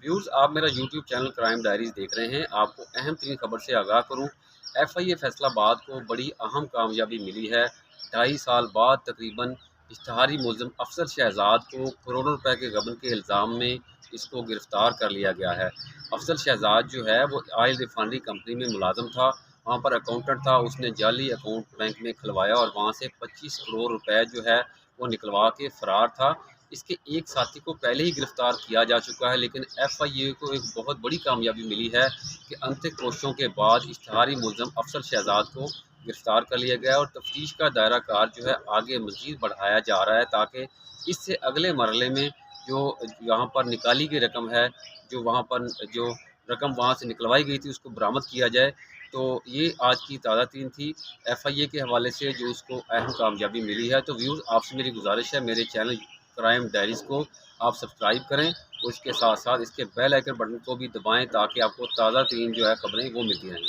Views आप मेरा YouTube channel crime diaries देख रहे हैं। आपको अहम तरीन खबर से आगाह करूं, एफआईए फैसलाबाद को बड़ी अहम कामयाबी मिली है। 2.5 साल बाद तकरीबन इश्तहारी मुलज़िम अफसर शहजाद को करोड़ों रुपए के गबन के इल्ज़ाम में इसको गिरफ़्तार कर लिया गया है। अफसर शहजाद जो है वो ऑयल रिफाइनरी कंपनी में मुलाज़म था, वहाँ पर अकाउंटेंट था। उसने जाली अकाउंट बैंक में खुलवाया और वहाँ से 25 करोड़ रुपए जो है वो निकलवा के फ़रार था। इसके एक साथी को पहले ही गिरफ्तार किया जा चुका है, लेकिन एफआईए को एक बहुत बड़ी कामयाबी मिली है कि अंतिम कोशिशों के बाद इश्तहारी मुलज़म अफसर शहजाद को गिरफ्तार कर लिया गया और तफ्तीश का दायरा कार जो है आगे मज़ीद बढ़ाया जा रहा है, ताकि इससे अगले मरहले में जो यहाँ पर निकाली गई रकम है, जो वहाँ पर जो रकम वहाँ से निकलवाई गई थी उसको बरामद किया जाए। तो ये आज की ताज़ा तीन थी एफआईए के हवाले से जो उसको अहम कामयाबी मिली है। तो व्यूज़ आपसे मेरी गुजारिश है, मेरे चैनल क्राइम डायरीज़ को आप सब्सक्राइब करें और इसके साथ साथ इसके बेल आइकन बटन को भी दबाएं, ताकि आपको ताज़ा तरीन जो है खबरें वो मिलती रहें।